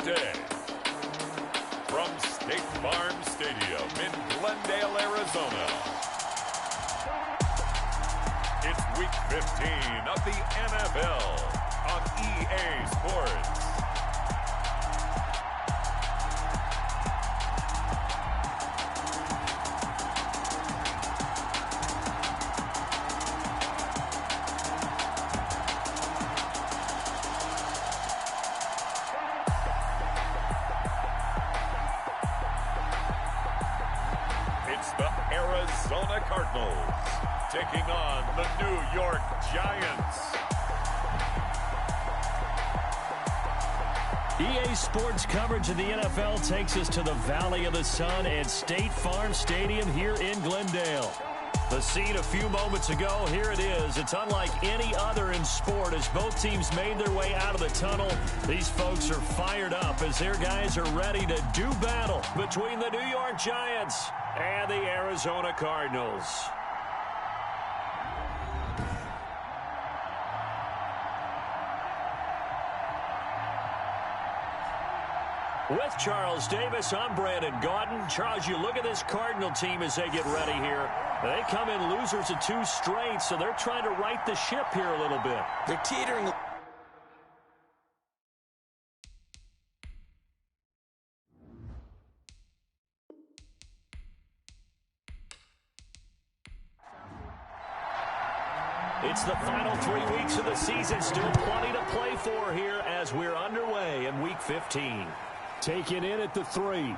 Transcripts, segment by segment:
today, from State Farm Stadium in Glendale, Arizona, it's Week 15 of the NFL on EA Sports. Arizona Cardinals taking on the New York Giants. EA Sports coverage of the NFL takes us to the Valley of the Sun at State Farm Stadium here in Glendale. The scene a few moments ago, here it is. It's unlike any other in sport as both teams made their way out of the tunnel. These folks are fired up as their guys are ready to do battle between the New York Giants and the Arizona Cardinals. With Charles Davis, I'm Brandon Gaudin. Charles, you look at this Cardinal team as they get ready here. They come in losers of 2 straight, so they're trying to right the ship here a little bit. They're teetering. It's the final 3 weeks of the season. Still plenty to play for here as we're underway in Week 15. Taken in at the 3.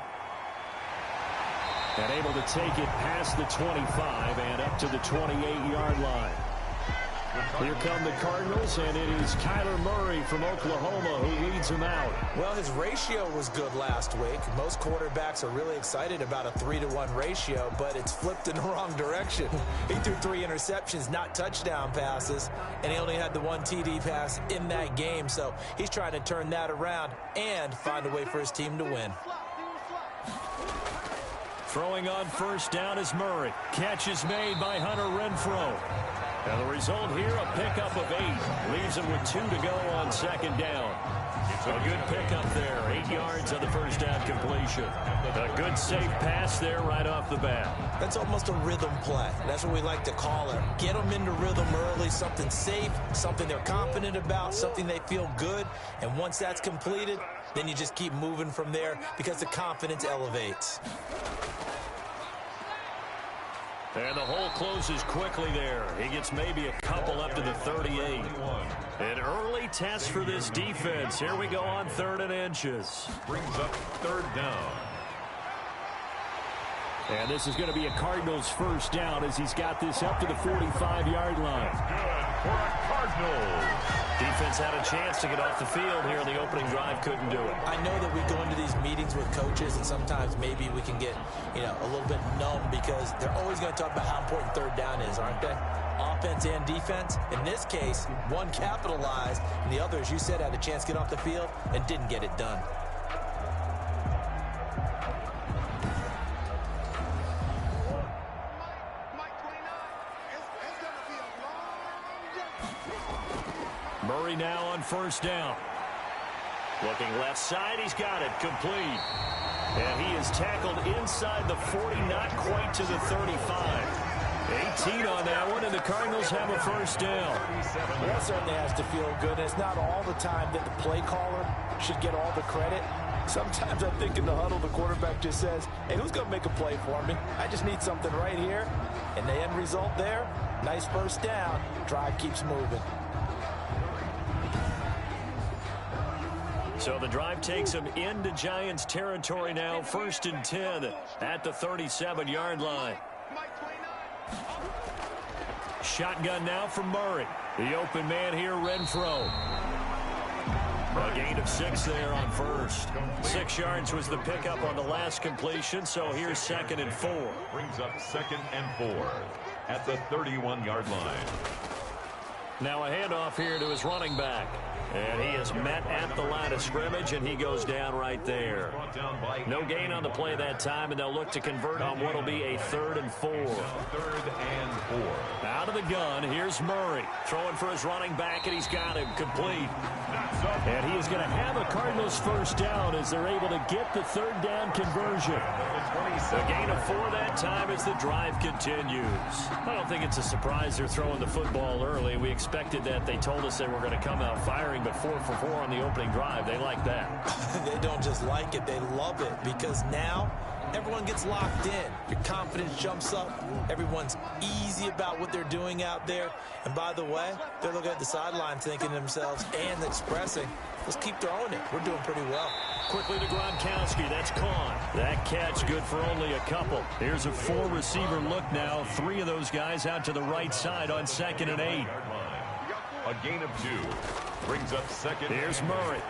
And able to take it past the 25 and up to the 28-yard line. Here come the Cardinals, and it is Kyler Murray from Oklahoma who leads them out. Well, his ratio was good last week. Most quarterbacks are really excited about a 3-to-1 ratio, but it's flipped in the wrong direction. He threw 3 interceptions, not touchdown passes, and he only had the 1 TD pass in that game. So he's trying to turn that around and find a way for his team to win. Throwing on first down is Murray. Catch is made by Hunter Renfrow. And the result here, a pickup of 8. Leaves him with 2 to go on second down. A good pickup there. 8 yards on the first down completion. A good safe pass there right off the bat. That's almost a rhythm play. That's what we like to call it. Get them into rhythm early, something safe, something they're confident about, something they feel good. And once that's completed, then you just keep moving from there because the confidence elevates. And the hole closes quickly there. He gets maybe a couple up to the 38. An early test for this defense. Here we go on 3rd and inches. Brings up 3rd down. And this is going to be a Cardinals first down as he's got this up to the 45-yard line. Good for a Cardinals. Defense had a chance to get off the field here in the opening drive, couldn't do it. I know that we go into these meetings with coaches, and sometimes maybe we can get, a little bit numb because they're always going to talk about how important 3rd down is, aren't they? Offense and defense. In this case, one capitalized, and the other, as you said, had a chance to get off the field and didn't get it done. Murray now on first down. Looking left side, he's got it, complete. And he is tackled inside the 40, not quite to the 35. 18 on that one, and the Cardinals have a first down. That certainly has to feel good. It's not all the time that the play caller should get all the credit. Sometimes I think in the huddle, the quarterback just says, hey, who's going to make a play for me? I just need something right here. And the end result there, nice first down. Drive keeps moving. So the drive takes him into Giants territory now, 1st and 10 at the 37-yard line. Shotgun now from Murray. The open man here, Renfrow. A gain of 6 there on first. 6 yards was the pickup on the last completion, so here's 2nd and 4. Brings up 2nd and 4 at the 31-yard line. Now a handoff here to his running back. And he is met at the line of scrimmage, and he goes down right there. No gain on the play that time, and they'll look to convert on what will be a 3rd and 4. 3rd and 4. Out of the gun, here's Murray. Throwing for his running back, and he's got him complete. And he is going to have a Cardinals first down as they're able to get the third down conversion. A gain of 4 that time as the drive continues. I don't think it's a surprise they're throwing the football early. We expected that. They told us they were going to come out firing, but 4 for 4 on the opening drive. They like that. They don't just like it, they love it, because now everyone gets locked in. Your confidence jumps up. Everyone's easy about what they're doing out there. And by the way, they're looking at the sideline thinking to themselves and expressing, let's keep throwing it. We're doing pretty well. Quickly to Gronkowski. That's Kahn. That catch good for only a couple. Here's a 4-receiver look now. 3 of those guys out to the right side on 2nd and 8. A gain of 2 brings up 2nd. Here's Murray.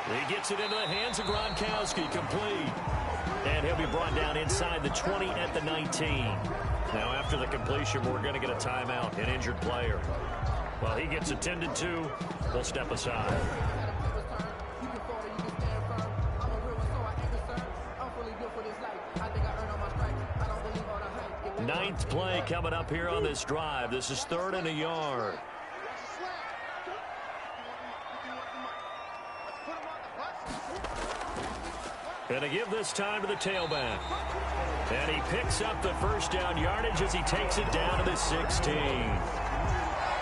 He gets it into the hands of Gronkowski. Complete. And he'll be brought down inside the 20 at the 19. Now, after the completion, we're going to get a timeout, an injured player. Well, he gets attended to. We'll step aside. Ninth play coming up here on this drive. This is 3rd and a yard. Going to give this time to the tailback. And he picks up the first down yardage as he takes it down to the 16.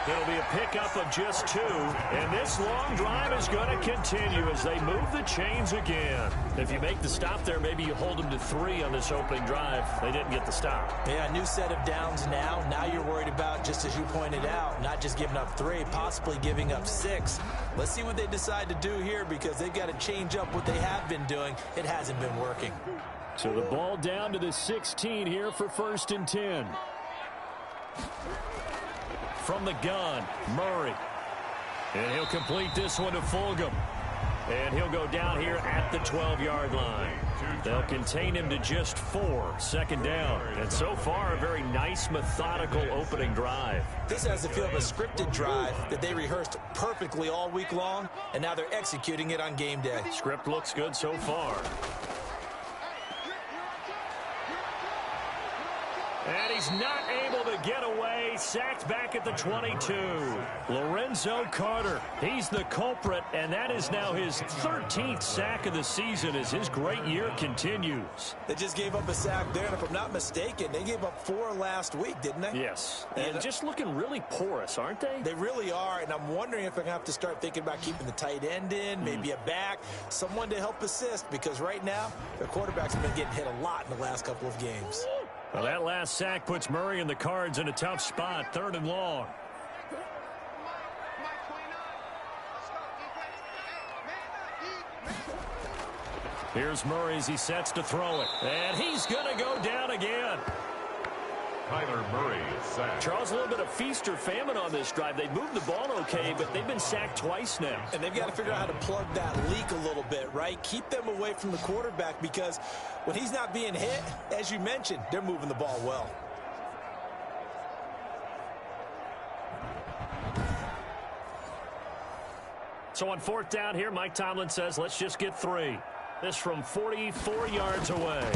It'll be a pickup of just 2. And this long drive is going to continue as they move the chains again. If you make the stop there, maybe you hold them to 3 on this opening drive. They didn't get the stop. Yeah, new set of downs now. Now you're worried about, just as you pointed out, not just giving up 3, possibly giving up 6. Let's see what they decide to do here, because they've got to change up what they have been doing. It hasn't been working. So the ball down to the 16 here for 1st and 10. From the gun, Murray. And he'll complete this one to Fulgham. And he'll go down here at the 12-yard line. They'll contain him to just 4, 2nd down. And so far, a very nice, methodical opening drive. This has the feel of a scripted drive that they rehearsed perfectly all week long, and now they're executing it on game day. Script looks good so far. And he's not able to get away. Sacked back at the 22. Lorenzo Carter. He's the culprit, and that is now his 13th sack of the season as his great year continues. They just gave up a sack there, and if I'm not mistaken, they gave up 4 last week, didn't they? Yes. And just looking really porous, aren't they? They really are, and I'm wondering if they're going to have to start thinking about keeping the tight end in, maybe a back, someone to help assist, because right now, their quarterbacks have been getting hit a lot in the last couple of games. Well, that last sack puts Murray and the Cards in a tough spot, 3rd and long. Here's Murray as he sets to throw it. And he's going to go down again. Kyler Murray sacked. Charles, a little bit of feast or famine on this drive. They moved the ball okay, but they've been sacked twice now. And they've got to figure out how to plug that leak a little bit, right? Keep them away from the quarterback, because when he's not being hit, as you mentioned, they're moving the ball well. So on 4th down here, Mike Tomlin says, let's just get 3. This from 44 yards away.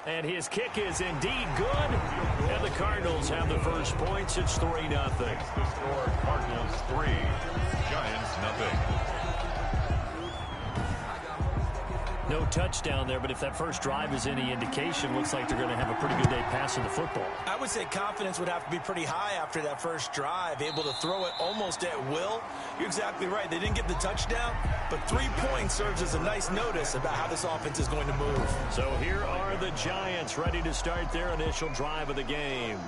And his kick is indeed good. And the Cardinals have the first points. It's 3-0. The score, Cardinals 3, Giants 0. No touchdown there, but if that first drive is any indication, looks like they're going to have a pretty good day passing the football. I would say confidence would have to be pretty high after that first drive, able to throw it almost at will. You're exactly right. They didn't get the touchdown, but 3 points serves as a nice notice about how this offense is going to move. So here are the Giants ready to start their initial drive of the game.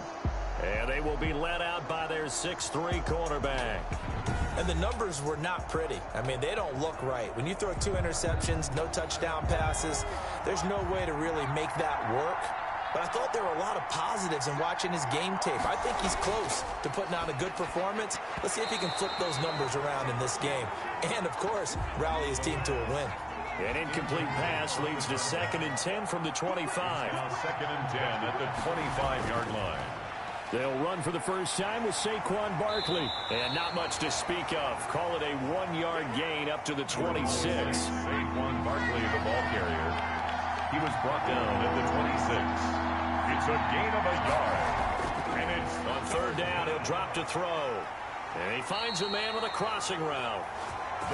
And they will be led out by their 6'3" quarterback. And the numbers were not pretty. I mean, they don't look right. When you throw 2 interceptions, no touchdown passes, there's no way to really make that work. But I thought there were a lot of positives in watching his game tape. I think he's close to putting on a good performance. Let's see if he can flip those numbers around in this game. And, of course, rally his team to a win. An incomplete pass leads to 2nd and 10 from the 25. Now 2nd and 10 at the 25-yard line. They'll run for the first time with Saquon Barkley. And not much to speak of. Call it a 1-yard gain up to the 26. Saquon Barkley, the ball carrier. He was brought down at the 26. It's a gain of a yard. And it's on 3rd down, he'll drop to throw. And he finds a man with a crossing route.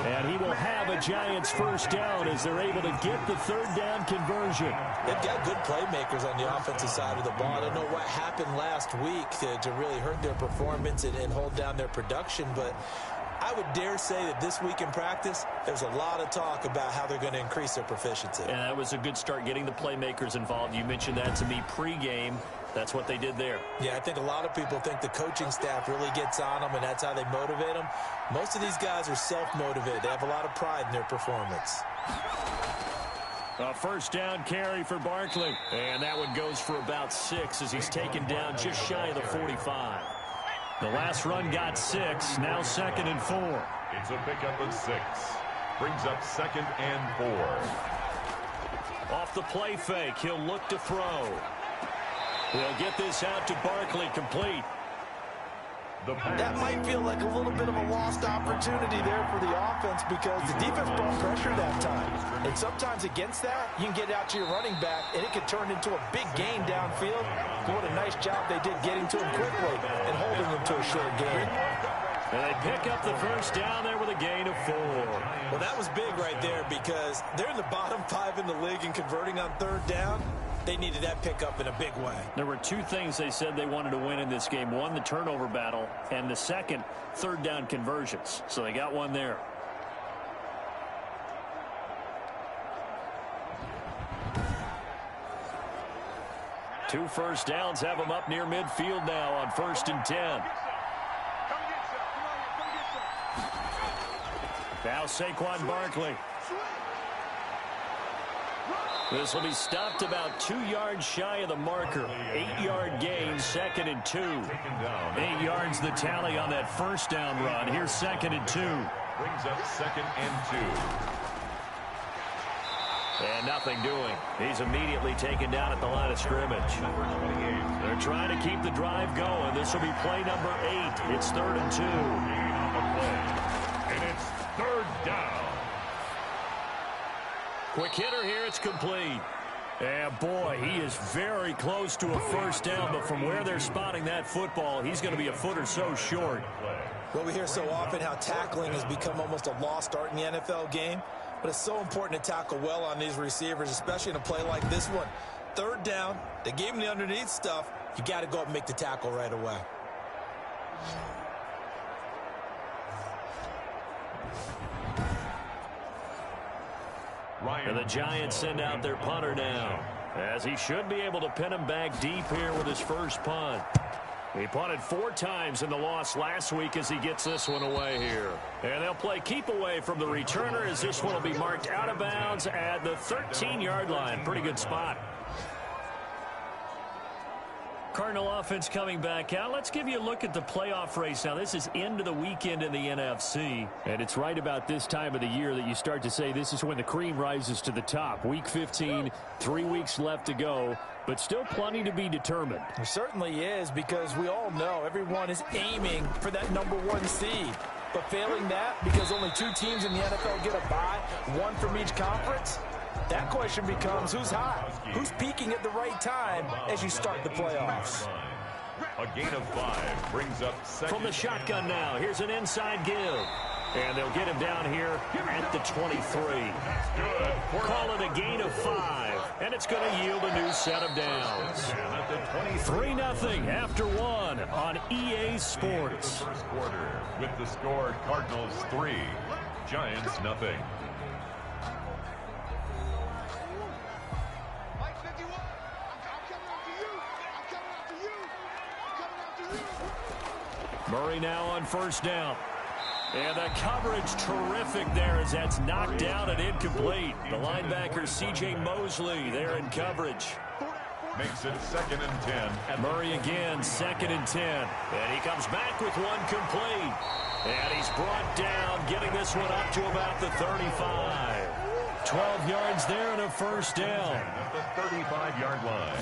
And he will have a Giants first down as they're able to get the third down conversion. They've got good playmakers on the offensive side of the ball. I don't know what happened last week to really hurt their performance and hold down their production, but I would dare say that this week in practice, there's a lot of talk about how they're going to increase their proficiency. And that was a good start, getting the playmakers involved. You mentioned that to me pregame. That's what they did there. Yeah, I think a lot of people think the coaching staff really gets on them, and that's how they motivate them. Most of these guys are self-motivated. They have a lot of pride in their performance. A first down carry for Barkley. And that one goes for about 6 as he's taken down just shy of the 45. The last run got 6, now 2nd and 4. It's a pickup of 6. Brings up 2nd and 4. Off the play fake, he'll look to throw. He'll get this out to Barkley, complete. That might feel like a little bit of a lost opportunity there for the offense because the defense brought pressure that time. And sometimes against that, you can get out to your running back, and it could turn into a big gain downfield. But what a nice job they did getting to him quickly and holding him to a short gain. And they pick up the first down there with a gain of 4. Well, that was big right there because they're in the bottom 5 in the league and converting on third down. They needed that pickup in a big way. There were 2 things they said they wanted to win in this game. One, the turnover battle, and the second, third down conversions. So they got one there. Two first downs have them up near midfield now on 1st and 10. Now Saquon Barkley. This will be stopped about 2 yards shy of the marker. 8-yard gain, 2nd and 2. 8 yards the tally on that first down run. Here's 2nd and 2. Brings up 2nd and 2. And nothing doing. He's immediately taken down at the line of scrimmage. They're trying to keep the drive going. This will be play number 8. It's 3rd and 2. And it's 3rd down. Quick hitter here, it's complete. And boy, he is very close to a first down, but from where they're spotting that football, he's going to be a foot or so short. Well, we hear so often how tackling has become almost a lost art in the NFL game, but it's so important to tackle well on these receivers, especially in a play like this one. 3rd down, they gave him the underneath stuff. You got to go up and make the tackle right away. And the Giants send out their punter now, as he should be able to pin him back deep here with his first punt. He punted 4 times in the loss last week as he gets this one away here. And they'll play keep away from the returner as this one will be marked out of bounds at the 13-yard line. Pretty good spot. Cardinal offense coming back out. Let's give you a look at the playoff race. Now, this is into the weekend in the NFC. And it's right about this time of the year that you start to say this is when the cream rises to the top. Week 15, 3 weeks left to go, but still plenty to be determined. There certainly is, because we all know everyone is aiming for that number 1 seed. But failing that, because only 2 teams in the NFL get a bye, 1 from each conference, that question becomes who's hot? Who's peaking at the right time as you start the playoffs? A gain of 5 brings up 2nd. From the shotgun now, here's an inside give. And they'll get him down here at the 23. Call it a gain of 5. And it's going to yield a new set of downs. 3-0 after 1 on EA Sports. First quarter with the score Cardinals 3, Giants 0. Murray now on first down. And the coverage terrific there as that's knocked down and incomplete. The linebacker C.J. Mosley there in coverage. Makes it 2nd and 10. Murray again, 2nd and 10. And he comes back with one complete. And he's brought down, getting this one up to about the 35. 12 yards there and a first down. At the 35-yard line.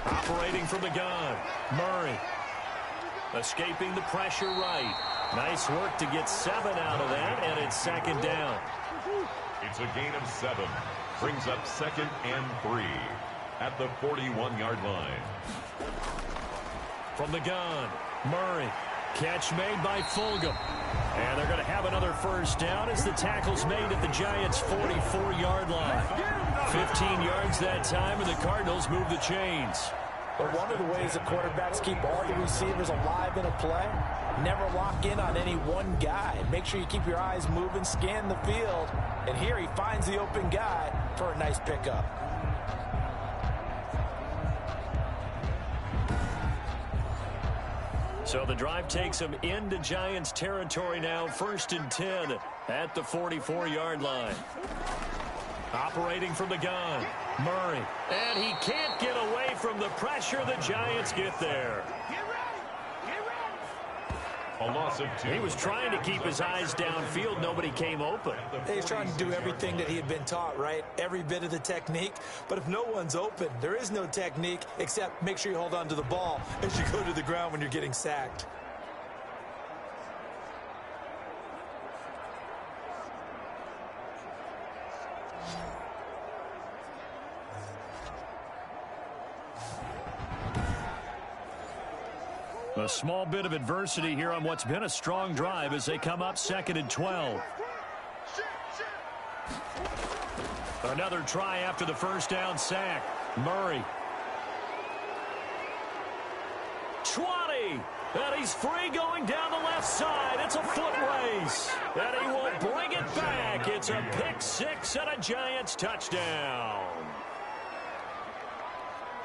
Operating from the gun, Murray. Escaping the pressure right. Nice work to get 7 out of that, and it's 2nd down. It's a gain of 7. Brings up 2nd and 3 at the 41-yard line. From the gun, Murray. Catch made by Fulgham. And they're going to have another first down as the tackle's made at the Giants' 44-yard line. 15 yards that time, and the Cardinals move the chains. But one of the ways the quarterbacks keep all the receivers alive in a play, never lock in on any one guy. Make sure you keep your eyes moving, scan the field. And here he finds the open guy for a nice pickup. So the drive takes him into Giants territory now, 1st and 10 at the 44-yard line. Operating from the gun, Murray. And he can't get away from the pressure. The Giants get there. A loss of 2. He was trying to keep his eyes downfield. Nobody came open. He's trying to do everything that he had been taught, right? Every bit of the technique. But if no one's open, there is no technique except make sure you hold on to the ball as you go to the ground when you're getting sacked. A small bit of adversity here on what's been a strong drive as they come up 2nd and 12. Another try after the first down sack. Murray. 20. And he's free going down the left side. It's a foot race. And he will bring it back. It's a pick six and a Giants touchdown.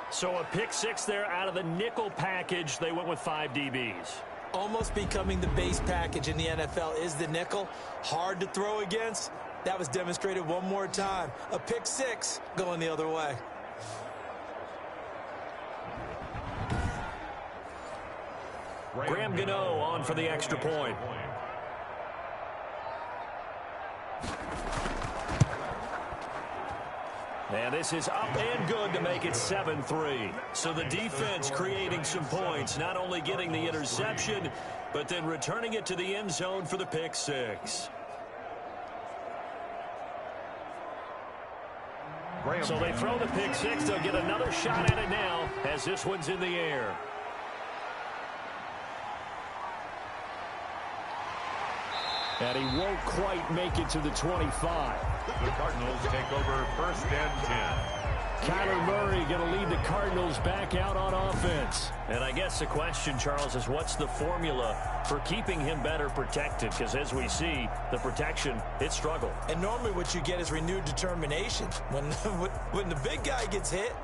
So a pick six there out of the nickel package. They went with 5 DBs. Almost becoming the base package in the NFL is the nickel. Hard to throw against. That was demonstrated one more time. A pick six going the other way. Graham Gano on for the extra point. And this is up and good to make it 7-3. So the defense creating some points, not only getting the interception, but then returning it to the end zone for the pick six. So they throw the pick six. They'll get another shot at it now as this one's in the air. And he won't quite make it to the 25. The Cardinals take over 1st and 10. Kyler Murray going to lead the Cardinals back out on offense. And I guess the question, Charles, is what's the formula for keeping him better protected? Because as we see, the protection, it struggled. And normally what you get is renewed determination. When the big guy gets hit,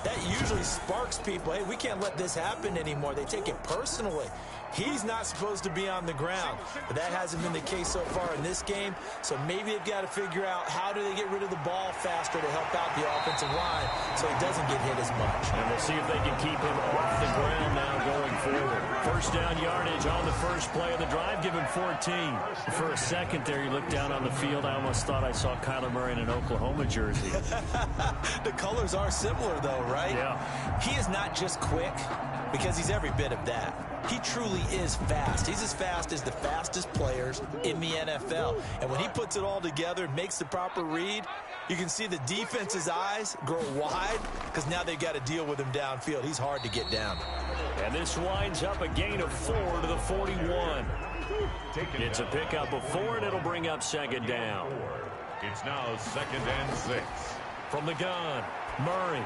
that usually sparks people. Hey, we can't let this happen anymore. They take it personally. He's not supposed to be on the ground, but that hasn't been the case so far in this game. So maybe they've got to figure out how do they get rid of the ball faster to help out the offensive line so he doesn't get hit as much. And we'll see if they can keep him off the ground now going forward. First down yardage on the first play of the drive, give him 14. For a second there, you looked down on the field. I almost thought I saw Kyler Murray in an Oklahoma jersey. The colors are similar, though, right? Yeah. He is not just quick because he's every bit of that. He truly is fast. He's as fast as the fastest players in the NFL. And when he puts it all together, makes the proper read, you can see the defense's eyes grow wide because now they've got to deal with him downfield. He's hard to get down. And this winds up a gain of 4 to the 41. It's a pickup of 4, and it'll bring up 2nd down. It's now 2nd and 6. From the gun, Murray.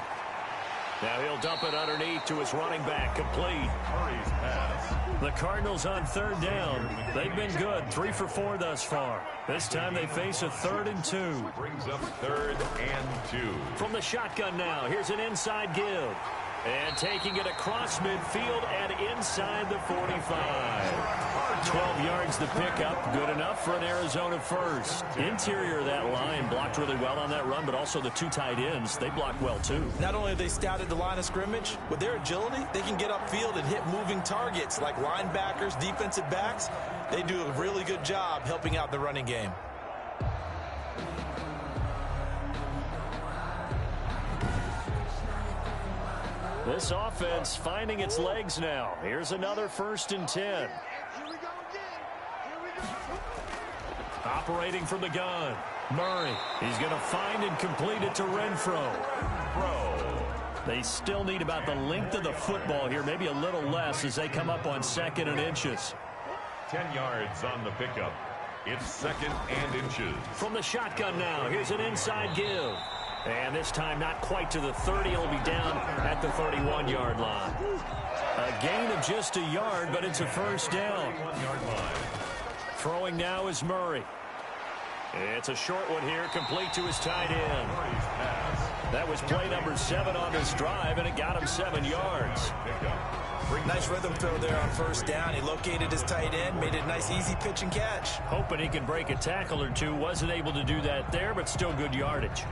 Now he'll dump it underneath to his running back, complete. Murray's pass. The Cardinals on 3rd down. They've been good, 3 for 4 thus far. This time they face a 3rd and 2. Brings up 3rd and 2. From the shotgun now, here's an inside give. And taking it across midfield and inside the 45. 12 yards the pickup, good enough for an Arizona first. Interior of that line blocked really well on that run, but also the 2 tight ends, they blocked well too. Not only have they scouted the line of scrimmage, with their agility, they can get upfield and hit moving targets like linebackers, defensive backs. They do a really good job helping out the running game. This offense finding its legs now. Here's another 1st and 10. Operating from the gun, Murray. He's going to find and complete it to Renfro. They still need about the length of the football here, maybe a little less as they come up on 2nd and inches. 10 yards on the pickup. It's 2nd and inches. From the shotgun now, here's an inside give. And this time not quite to the 30. It'll be down at the 31-yard line. A gain of just a yard, but it's a first down. 1-yard line. Throwing now is Murray. It's a short one here, complete to his tight end. Murray's pass. That was play number 7 on this drive, and it got him 7 yards. Nice rhythm throw there on first down. He located his tight end, made it a nice easy pitch and catch. Hoping he can break a tackle or two. Wasn't able to do that there, but still good yardage.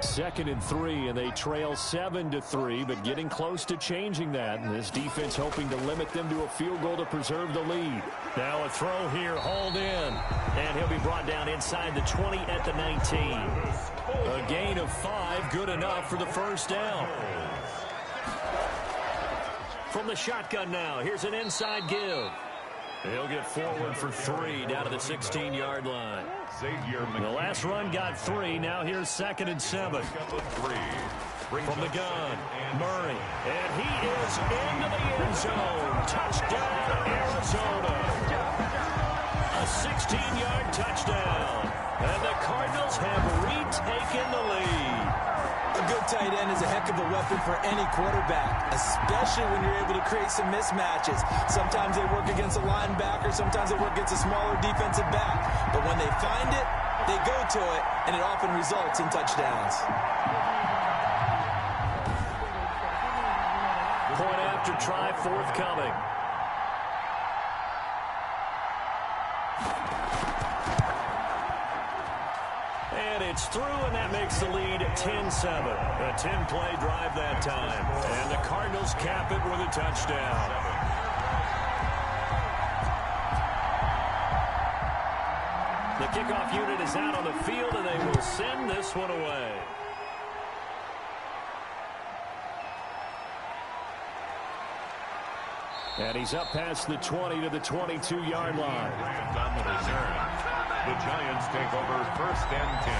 2nd and 3, and they trail 7-3, but getting close to changing that. And this defense hoping to limit them to a field goal to preserve the lead. Now a throw here, hauled in, and he'll be brought down inside the 20 at the 19. A gain of 5, good enough for the first down. From the shotgun now, here's an inside give. He'll get forward for 3 down to the 16-yard line. The last run got 3. Now here's 2nd and 7. From the gun, Murray. And he is into the end zone. Touchdown, Arizona. A 16-yard touchdown. And the Cardinals have retaken the lead. A good tight end is a heck of a weapon for any quarterback, especially when you're able to create some mismatches. Sometimes they work against a linebacker, sometimes they work against a smaller defensive back. But when they find it, they go to it, and it often results in touchdowns. Point after try forthcoming. And it's through, and that makes the lead 10-7. A 10-play drive that time. And the Cardinals cap it with a touchdown. The kickoff unit is out on the field, and they will send this one away. And he's up past the 20 to the 22-yard line. On the return. The Giants take over 1st and 10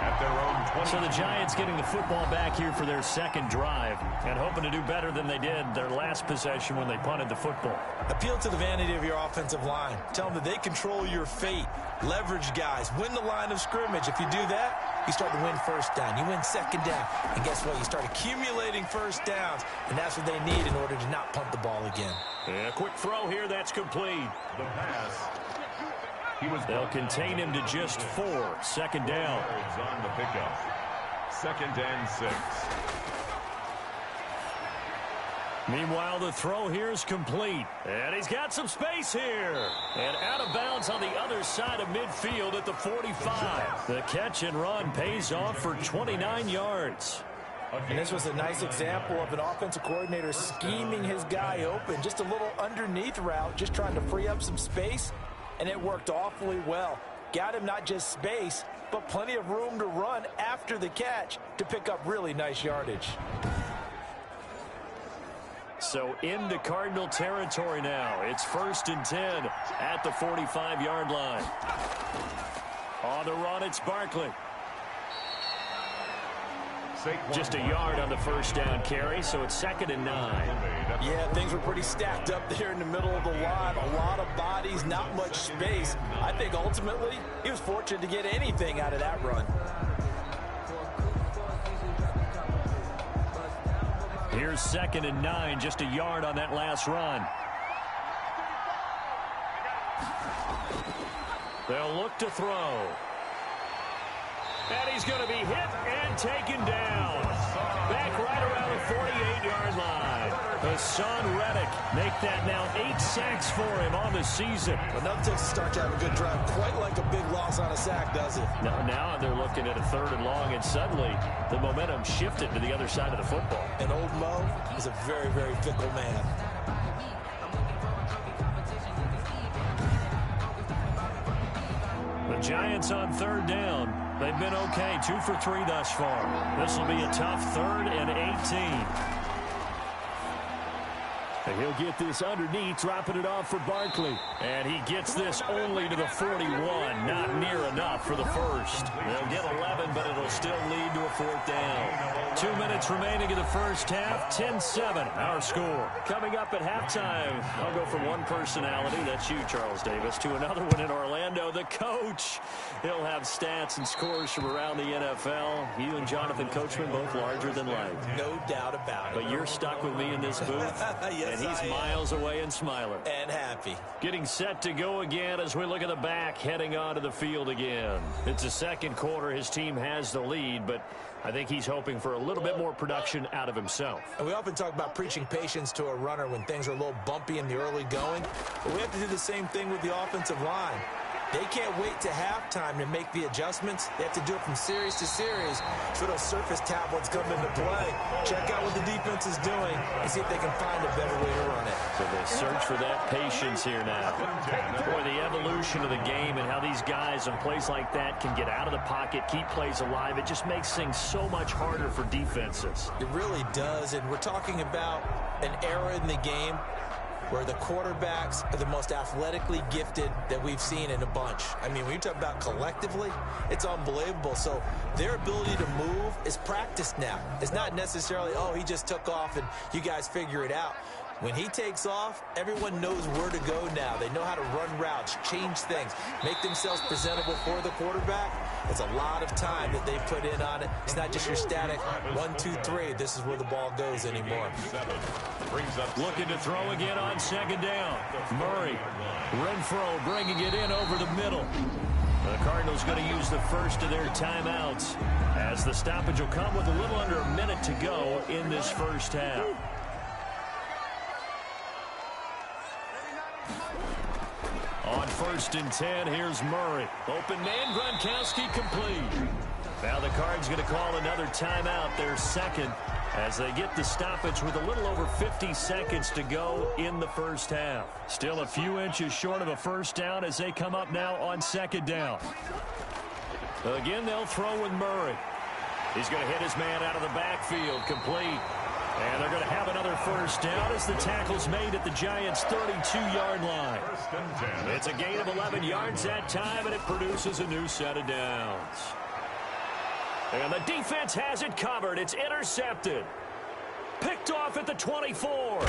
at their own 20. So the Giants getting the football back here for their 2nd drive and hoping to do better than they did their last possession when they punted the football. Appeal to the vanity of your offensive line. Tell them that they control your fate. Leverage guys. Win the line of scrimmage. If you do that, you start to win first down. You win 2nd down. And guess what? You start accumulating first downs. And that's what they need in order to not punt the ball again. Yeah, quick throw here. That's complete. The pass. They'll contain him to just 4. 2nd down. On the pickup. 2nd and 6. Meanwhile, the throw here is complete. And he's got some space here. And out of bounds on the other side of midfield at the 45. The catch and run pays off for 29 yards. And this was a nice example of an offensive coordinator scheming his guy open. Just a little underneath route, just trying to free up some space. And it worked awfully well. Got him not just space, but plenty of room to run after the catch to pick up really nice yardage. So into Cardinal territory now. It's 1st and 10 at the 45-yard line. On the run, it's Barkley. Just a yard on the first down carry, so it's 2nd and 9. Yeah, things were pretty stacked up there in the middle of the line. A lot of bodies, not much space. I think ultimately he was fortunate to get anything out of that run. Here's 2nd and 9, just a yard on that last run. They'll look to throw. And he's going to be hit and taken down. Back right around the 48-yard line. Hassan Reddick make that now 8 sacks for him on the season. Enough to start to have a good drive. Quite like a big loss on a sack, does it? Now they're looking at a 3rd and long, and suddenly the momentum shifted to the other side of the football. And old Mo is a very, very fickle man. The Giants on 3rd down. They've been okay, 2 for 3 thus far. This will be a tough 3rd and 18. He'll get this underneath, dropping it off for Barkley. And he gets this only to the 41. Not near enough for the first. They'll get 11, but it'll still lead to a 4th down. 2 minutes remaining in the first half. 10-7, our score. Coming up at halftime, I'll go from one personality, that's you, Charles Davis, to another one in Orlando, the coach. He'll have stats and scores from around the NFL. You and Jonathan Coachman both larger than life. No doubt about it. But you're stuck with me in this booth. Yes, and he's miles away and smiling. And happy. Getting set to go again as we look at the back, heading onto the field again. It's the second quarter. His team has the lead, but I think he's hoping for a little bit more production out of himself. And we often talk about preaching patience to a runner when things are a little bumpy in the early going. But we have to do the same thing with the offensive line. They can't wait to halftime to make the adjustments. They have to do it from series to series. So those surface tablets come into play. Check out what the defense is doing and see if they can find a better way to run it. So they search for that patience here now. Boy, the evolution of the game and how these guys in plays like that can get out of the pocket, keep plays alive, it just makes things so much harder for defenses. It really does, and we're talking about an era in the game where the quarterbacks are the most athletically gifted that we've seen in a bunch. I mean, when you talk about collectively, it's unbelievable. So their ability to move is practiced now. It's not necessarily, oh, he just took off and you guys figure it out. When he takes off, everyone knows where to go now. They know how to run routes, change things, make themselves presentable for the quarterback. It's a lot of time that they put in on it. It's not just your static 1, 2, 3. This is where the ball goes anymore. Looking to throw again on second down. Murray. Renfro bringing it in over the middle. The Cardinals going to use the first of their timeouts as the stoppage will come with a little under a minute to go in this first half. On 1st and 10, here's Murray. Open man, Gronkowski complete. Now the Cards going to call another timeout, their second, as they get the stoppage with a little over 50 seconds to go in the first half. Still a few inches short of a first down as they come up now on second down. Again, they'll throw with Murray. He's going to hit his man out of the backfield, complete. And they're going to have another first down as the tackle's made at the Giants' 32-yard line. It's a gain of 11 yards that time, and it produces a new set of downs. And the defense has it covered. It's intercepted. Picked off at the 24.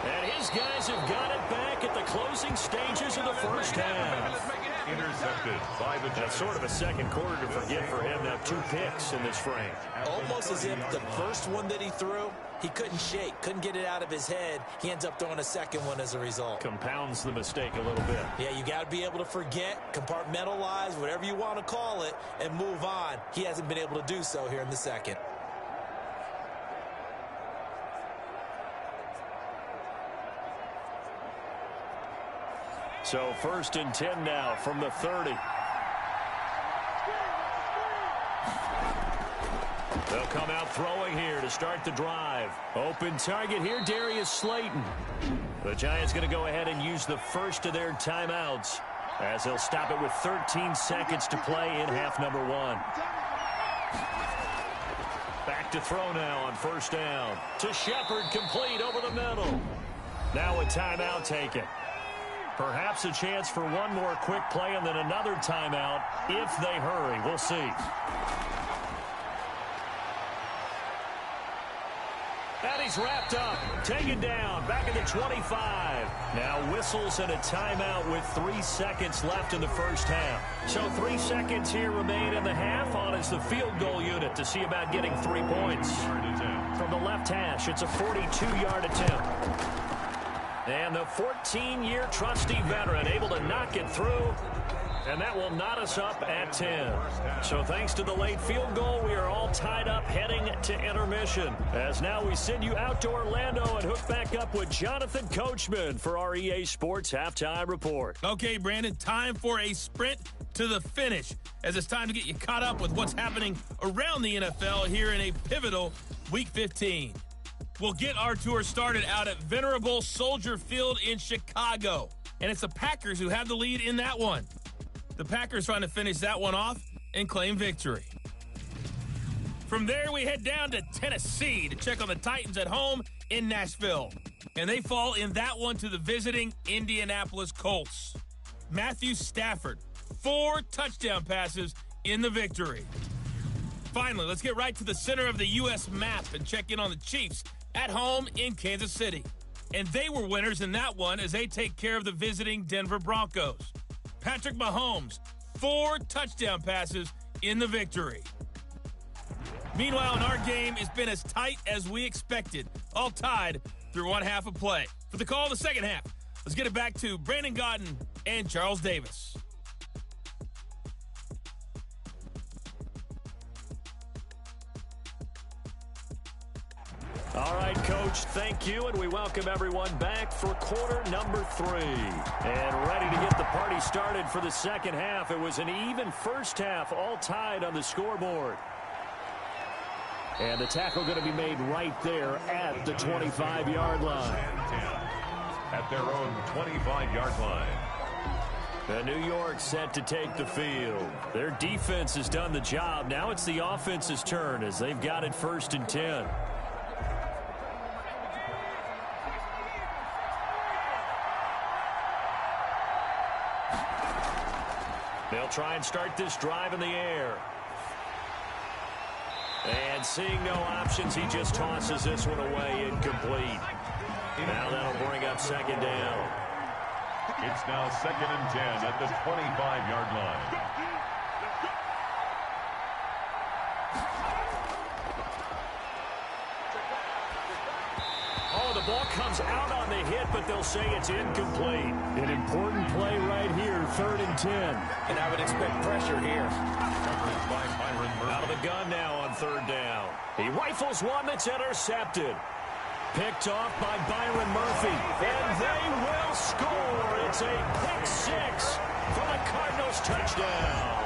And his guys have got it back at the closing stages of the first half. Intercepted by the Giants. That's sort of a second quarter to forget for him. Now 2 picks in this frame. Almost as if the first one that he threw, he couldn't shake, couldn't get it out of his head. He ends up throwing a second one as a result. Compounds the mistake a little bit. Yeah, you got to be able to forget, compartmentalize, whatever you want to call it, and move on. He hasn't been able to do so here in the second. So 1st and 10 now from the 30. They'll come out throwing here to start the drive. Open target here, Darius Slayton. The Giants going to go ahead and use the first of their timeouts as they'll stop it with 13 seconds to play in half number 1. Back to throw now on first down. To Shepard, complete over the middle. Now a timeout taken. Perhaps a chance for one more quick play and then another timeout if they hurry. We'll see. And he's wrapped up, taken down, back at the 25. Now whistles and a timeout with 3 seconds left in the first half. So 3 seconds here remain in the half. On is the field goal unit to see about getting 3 points. From the left hash, it's a 42-yard attempt. And the 14-year trusty veteran able to knock it through. And that will knot us up at 10. So thanks to the late field goal, we are all tied up heading to intermission. As now we send you out to Orlando and hook back up with Jonathan Coachman for our EA Sports Halftime Report. Okay, Brandon, time for a sprint to the finish, as it's time to get you caught up with what's happening around the NFL here in a pivotal Week 15. We'll get our tour started out at Venerable Soldier Field in Chicago. And it's the Packers who have the lead in that one. The Packers trying to finish that one off and claim victory. From there, we head down to Tennessee to check on the Titans at home in Nashville. And they fall in that one to the visiting Indianapolis Colts. Matthew Stafford, 4 touchdown passes in the victory. Finally, let's get right to the center of the U.S. map and check in on the Chiefs at home in Kansas City. And they were winners in that one as they take care of the visiting Denver Broncos. Patrick Mahomes, 4 touchdown passes in the victory. Meanwhile, in our game, it's been as tight as we expected, all tied through one half of play. For the call of the second half, let's get it back to Brandon Gaudin and Charles Davis. All right, Coach, thank you, and we welcome everyone back for quarter number 3. And ready to get the party started for the second half. It was an even first half, all tied on the scoreboard. And the tackle going to be made right there at the 25-yard line. At their own 25-yard line. The New York set to take the field. Their defense has done the job. Now it's the offense's turn as they've got it 1st and 10. They'll try and start this drive in the air. And seeing no options, he just tosses this one away incomplete. Now that'll bring up 2nd down. It's now 2nd and 10 at the 25-yard line. Oh, the ball comes out on the hit, but they'll say it's incomplete. An important play right here, 3rd and 10. And I would expect pressure here. Out of the gun now on 3rd down. He rifles one that's intercepted. Picked off by Byron Murphy. And they will score. It's a pick 6 for the Cardinals touchdown.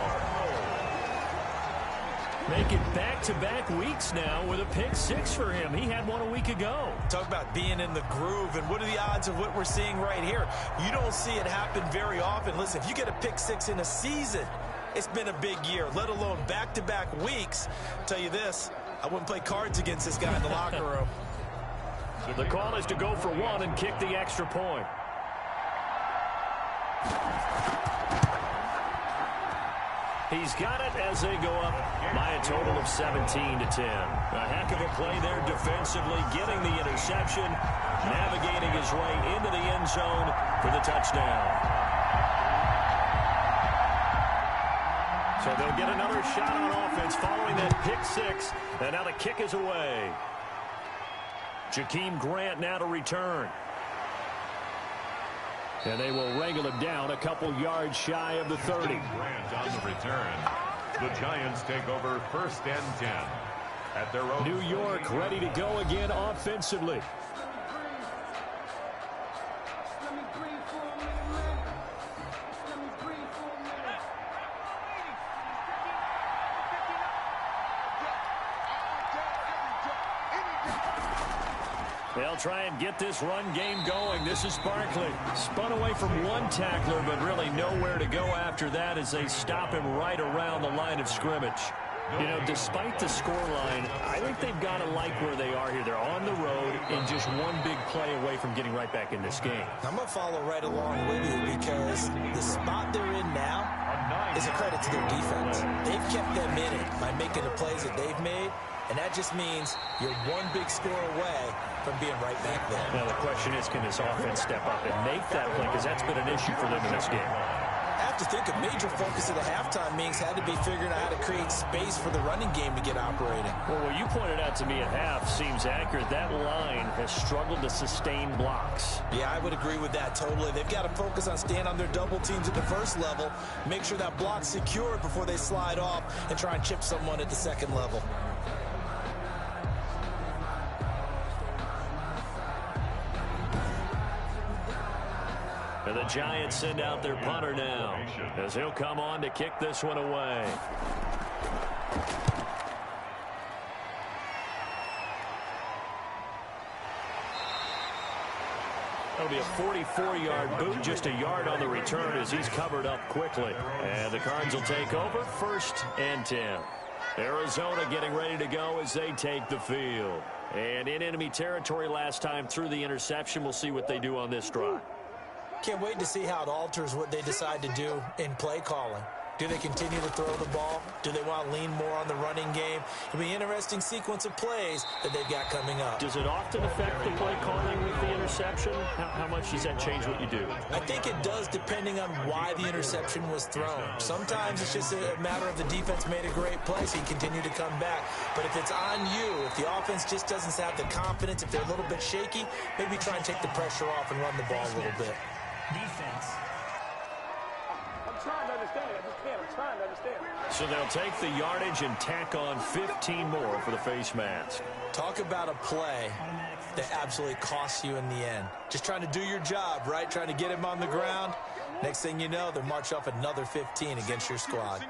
Make it back-to-back weeks now with a pick 6 for him. He had one a week ago. Talk about being in the groove, and what are the odds of what we're seeing right here? You don't see it happen very often. Listen, if you get a pick 6 in a season, it's been a big year, let alone back-to-back weeks. I'll tell you this, I wouldn't play cards against this guy in the locker room. The call is to go for 1 and kick the extra point. He's got it as they go up by a total of 17 to 10. A heck of a play there defensively, getting the interception, navigating his way into the end zone for the touchdown. So they'll get another shot on offense following that pick 6, and now the kick is away. Jakeem Grant now to return. And they will wrangle him down a couple yards shy of the 30. Grant on the return. The Giants take over 1st and 10 at their own. New York ready to go again offensively. They'll try and get this run game going. This is Barkley. Spun away from one tackler, but really nowhere to go after that as they stop him right around the line of scrimmage. You know, despite the scoreline, I think they've got to like where they are here. They're on the road and just one big play away from getting right back in this game. I'm going to follow right along with you because the spot they're in now is a credit to their defense. They've kept them in it by making the plays that they've made. And that just means you're one big score away from being right back there. Now, the question is, can this offense step up and make that play? Because that's been an issue for them in this game. I have to think a major focus of the halftime meetings had to be figuring out how to create space for the running game to get operating. Well, what you pointed out to me at half seems accurate. That line has struggled to sustain blocks. Yeah, I would agree with that totally. They've got to focus on staying on their double teams at the first level, make sure that block's secured before they slide off and try and chip someone at the second level. And the Giants send out their punter now as he'll come on to kick this one away. That'll be a 44-yard boot, just a yard on the return as he's covered up quickly. And the Cards will take over 1st and 10. Arizona getting ready to go as they take the field. And in enemy territory last time through the interception. We'll see what they do on this drive. Can't wait to see how it alters what they decide to do in play calling. Do they continue to throw the ball? Do they want to lean more on the running game? It'll be an interesting sequence of plays that they've got coming up. Does it often affect the play calling with the interception? How much does that change what you do? I think it does depending on why the interception was thrown. Sometimes it's just a matter of the defense made a great play, so you continue to come back. But if it's on you, if the offense just doesn't have the confidence, if they're a little bit shaky, maybe try and take the pressure off and run the ball a little bit. Defense. I'm trying to understand it. I just can't. I'm trying to understand it. So they'll take the yardage and tack on 15 more for the face mask. Talk about a play that absolutely costs you in the end. Just trying to do your job, right? Trying to get him on the ground. Next thing you know, they'll march off another 15 against your squad.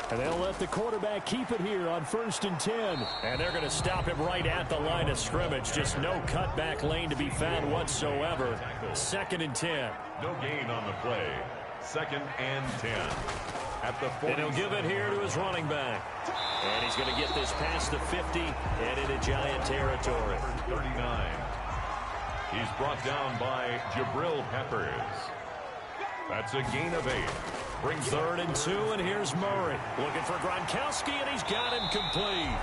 And they'll let the quarterback keep it here on 1st and 10. And they're going to stop him right at the line of scrimmage. Just no cutback lane to be found whatsoever. 2nd and 10. No gain on the play. 2nd and 10. At the 40. And he'll give it here to his running back. And he's going to get this past the 50 and into Giant territory. 39. He's brought down by Jabril Peppers. That's a gain of 8. Brings 3rd and 2, and here's Murray. Looking for Gronkowski, and he's got him complete.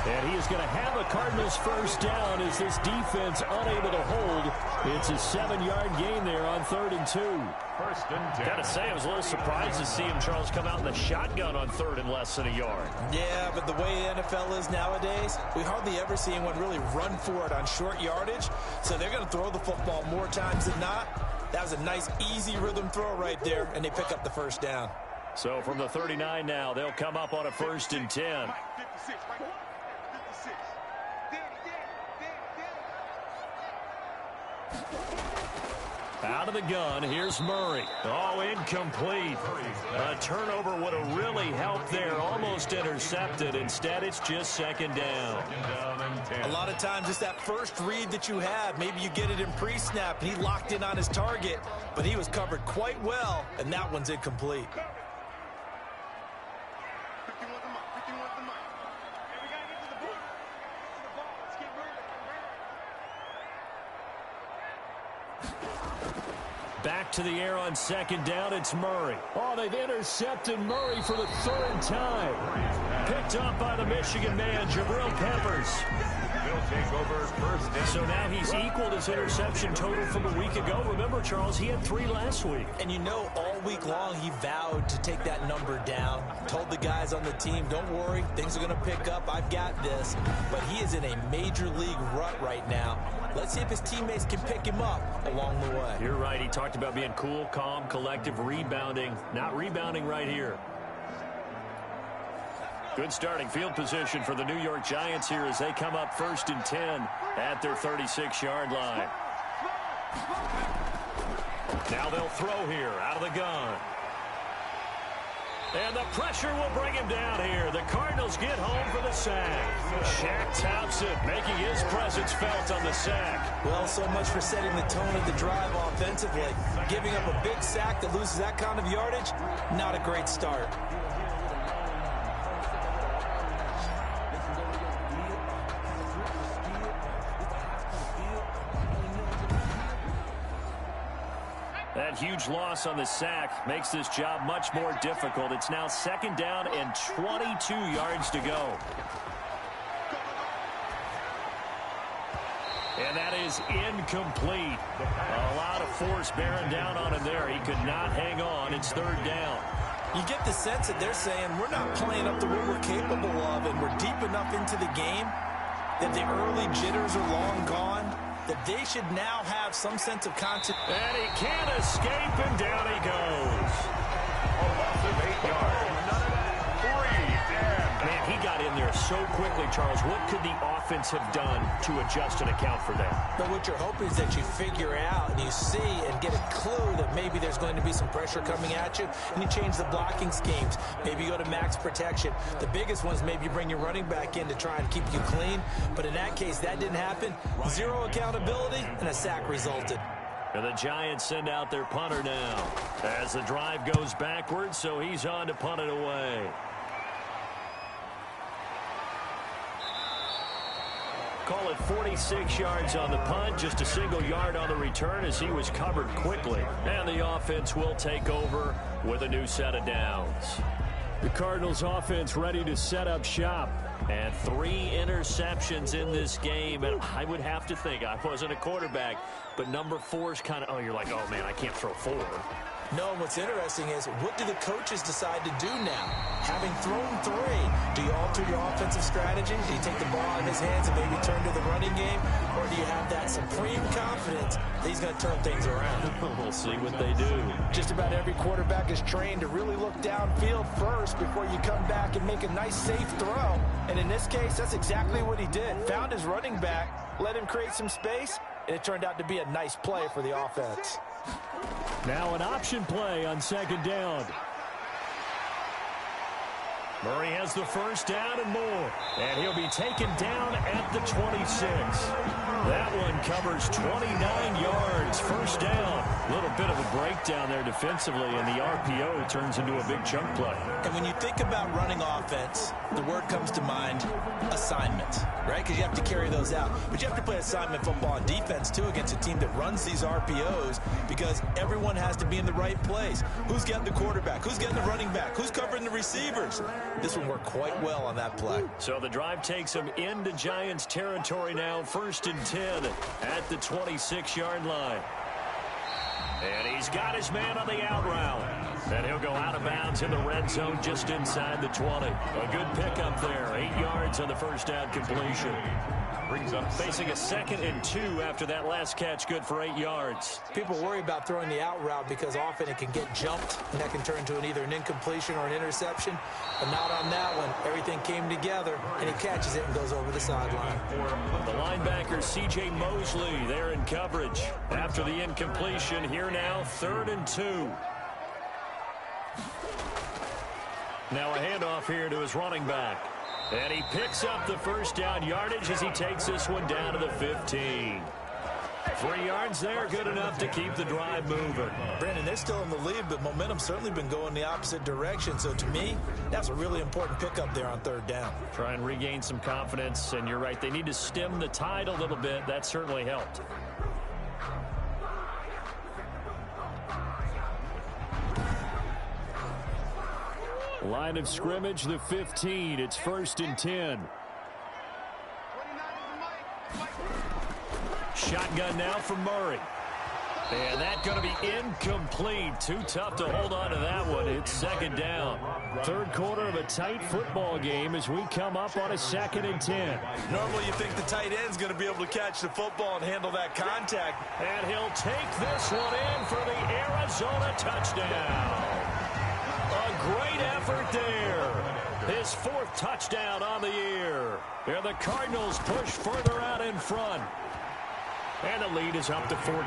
And he is going to have a Cardinals first down as this defense unable to hold. It's a 7-yard gain there on 3rd and 2. 1st and 10. Got to say, I was a little surprised to see him, Charles, come out in the shotgun on 3rd and less than a yard. Yeah, but the way the NFL is nowadays, we hardly ever see anyone really run for it on short yardage. So they're going to throw the football more times than not. That was a nice, easy rhythm throw right there, and they pick up the first down. So from the 39 now, they'll come up on a 1st and 10. Out of the gun, here's Murray. Oh, incomplete. A turnover would have really helped there. Almost intercepted. Instead, it's just 2nd down. A lot of times it's that first read that you have. Maybe you get it in pre-snap, and he locked in on his target, but he was covered quite well, and that one's incomplete. Back to the air on 2nd down, it's Murray. Oh, they've intercepted Murray for the 3rd time. Picked up by the Michigan man, Jabril Peppers. They'll take over 1st down. So now he's equaled his interception total from a week ago. Remember, Charles, he had 3 last week. And you know, all week long he vowed to take that number down. Told the guys on the team, don't worry, things are going to pick up. I've got this. But he is in a major league rut right now. Let's see if his teammates can pick him up along the way. You're right. He talked about being cool, calm, collective, rebounding. Not rebounding right here. Good starting field position for the New York Giants here as they come up 1st and 10 at their 36-yard line. Now they'll throw here out of the gun. And the pressure will bring him down here. The Cardinals get home for the sack. Shaq Thompson making his presence felt on the sack. Well, so much for setting the tone of the drive offensively. Giving up a big sack that loses that kind of yardage, not a great start. That huge loss on the sack makes this job much more difficult. It's now 2nd down and 22 yards to go. And that is incomplete. A lot of force bearing down on him there. He could not hang on. It's 3rd down. You get the sense that they're saying we're not playing up to what we're capable of, and we're deep enough into the game that the early jitters are long gone, that they should now have some sense of confidence. And he can't escape, and down he goes. A loss of 8 yards. 3 down. Man, he got in there so quickly, Charles. What could the offense have done to adjust and account for that? But what you're hoping is that you figure out and you see and get a clue that maybe there's going to be some pressure coming at you, and you change the blocking schemes. Maybe you go to max protection. The biggest one is maybe you bring your running back in to try and keep you clean. But in that case, that didn't happen. 0 accountability, and a sack resulted. And the Giants send out their punter now as the drive goes backwards, so he's on to punt it away. Call it 46 yards on the punt, just a single yard on the return as he was covered quickly. And the offense will take over with a new set of downs. The Cardinals offense ready to set up shop. And 3 interceptions in this game. And I would have to think, I wasn't a quarterback, but number 4 is kind of, oh, you're like, oh, man, I can't throw 4. No, and what's interesting is, what do the coaches decide to do now? Having thrown 3, do you alter your offensive strategy? Do you take the ball out of his hands and maybe turn to the running game? Or do you have that supreme confidence that he's going to turn things around? We'll see what they do. Just about every quarterback is trained to really look downfield first before you come back and make a nice, safe throw. And in this case, that's exactly what he did. Found his running back, let him create some space, and it turned out to be a nice play for the offense. Now an option play on 2nd down. Murray has the first down and more. And he'll be taken down at the 26. That one covers 29 yards. First down. A little bit of a breakdown there defensively, and the RPO turns into a big chunk play. And when you think about running offense, the word comes to mind, assignment, right? Because you have to carry those out. But you have to play assignment football on defense, too, against a team that runs these RPOs, because everyone has to be in the right place. Who's getting the quarterback? Who's getting the running back? Who's covering the receivers? This one worked quite well on that play. So the drive takes him into Giants territory now. 1st and 10 at the 26-yard line. And he's got his man on the out route. And he'll go out of bounds in the red zone just inside the 20. A good pickup there. 8 yards on the first down completion. Brings up facing a 2nd and 2 after that last catch, good for 8 yards. People worry about throwing the out route because often it can get jumped, and that can turn into either an incompletion or an interception. But not on that one. Everything came together, and he catches it and goes over the sideline. The linebacker, C.J. Mosley, there in coverage. After the incompletion, here now, 3rd and 2. Now a handoff here to his running back. And he picks up the first down yardage as he takes this one down to the 15. 3 yards there, good enough to keep the drive moving. Brandon, they're still in the lead, but momentum's certainly been going the opposite direction. So to me, that's a really important pickup there on 3rd down. Try and regain some confidence, and you're right, they need to stem the tide a little bit. That certainly helped. Line of scrimmage, the 15. It's 1st and 10. Shotgun now for Murray. And that's going to be incomplete. Too tough to hold on to that one. It's 2nd down. 3rd quarter of a tight football game as we come up on a 2nd and 10. Normally you think the tight end's going to be able to catch the football and handle that contact. And he'll take this one in for the Arizona touchdown. A great effort there. His 4th touchdown on the year. And the Cardinals push further out in front. And the lead is up to 14.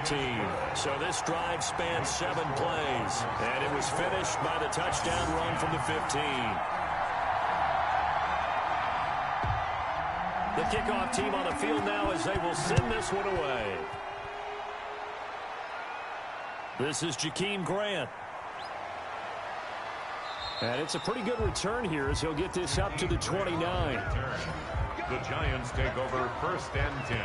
So this drive spans 7 plays. And it was finished by the touchdown run from the 15. The kickoff team on the field now as they will send this one away. This is Jakeem Grant. And it's a pretty good return here as he'll get this up to the 29. The Giants take over 1st and 10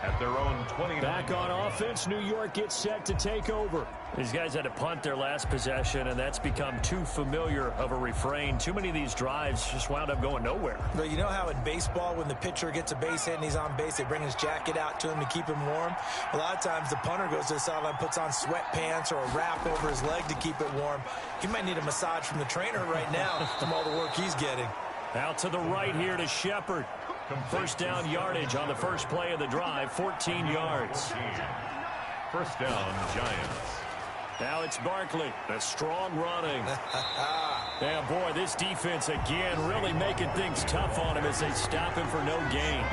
at their own 29. Back on offense, New York gets set to take over. These guys had to punt their last possession, and that's become too familiar of a refrain. Too many of these drives just wound up going nowhere. But you know how in baseball, when the pitcher gets a base hit and he's on base, they bring his jacket out to him to keep him warm? A lot of times the punter goes to the sideline, puts on sweatpants or a wrap over his leg to keep it warm. He might need a massage from the trainer right now from all the work he's getting. Out to the right here to Shepard. First down yardage on the first play of the drive, 14 yards. 1st down, Giants. Now it's Barkley. That's strong running. Yeah, boy, this defense again really making things tough on him as they stop him for no gain.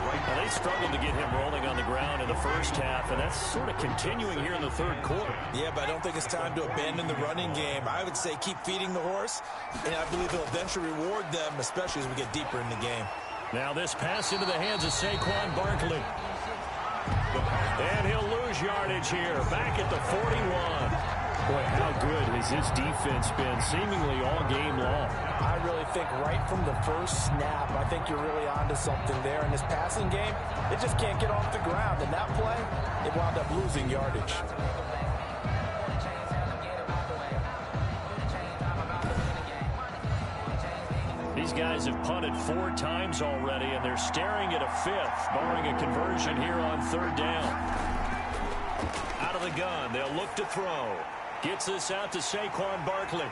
Well, they struggled to get him rolling on the ground in the first half, and that's sort of continuing here in the 3rd quarter. Yeah, but I don't think it's time to abandon the running game. I would say keep feeding the horse, and I believe he'll eventually reward them, especially as we get deeper in the game. Now this pass into the hands of Saquon Barkley. And he'll lose yardage here, back at the 41. Boy, how good has this defense been seemingly all game long? I really think right from the first snap, I think you're really onto something there. In this passing game, it just can't get off the ground. In that play, it wound up losing yardage. These guys have punted 4 times already, and they're staring at a 5th, barring a conversion here on 3rd down. Out of the gun, they'll look to throw. Gets this out to Saquon Barkley.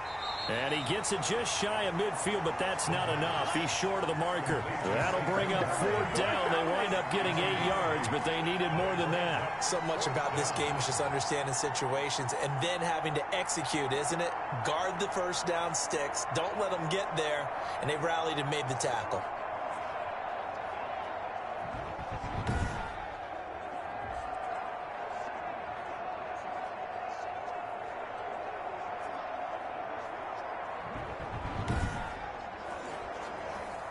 And he gets it just shy of midfield, but that's not enough. He's short of the marker. That'll bring up 4th down. They wind up getting 8 yards, but they needed more than that. So much about this game is just understanding situations and then having to execute, isn't it? Guard the first down sticks. Don't let them get there. And they rallied and made the tackle.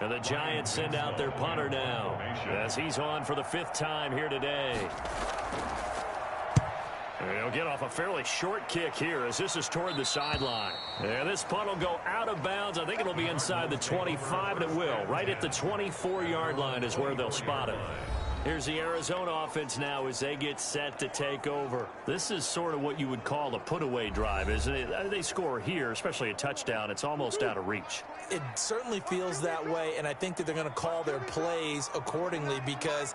And the Giants send out their punter now as he's on for the 5th time here today. And he'll get off a fairly short kick here as this is toward the sideline. And this punt will go out of bounds. I think it'll be inside the 25, and it will. Right at the 24-yard line is where they'll spot it. Here's the Arizona offense now as they get set to take over. This is sort of what you would call a put-away drive, isn't it? They score here, especially a touchdown. It's almost out of reach. It certainly feels that way, and I think that they're going to call their plays accordingly because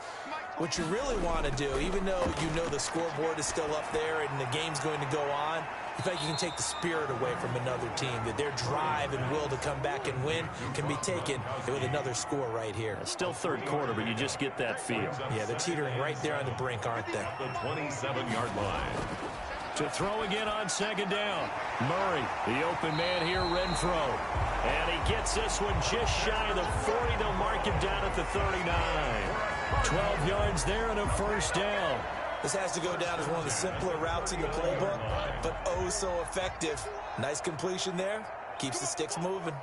what you really want to do, even though you know the scoreboard is still up there and the game's going to go on, you feel like you can take the spirit away from another team, that their drive and will to come back and win can be taken with another score right here. It's still 3rd quarter, but you just get that feel. Yeah, they're teetering right there on the brink, aren't they? The 27-yard line. To throw again on 2nd down. Murray, the open man here, Renfro. And he gets this one just shy of the 40. They'll mark him down at the 39. 12 yards there and a 1st down. This has to go down as one of the simpler routes in the playbook, but oh so effective. Nice completion there. Keeps the sticks moving.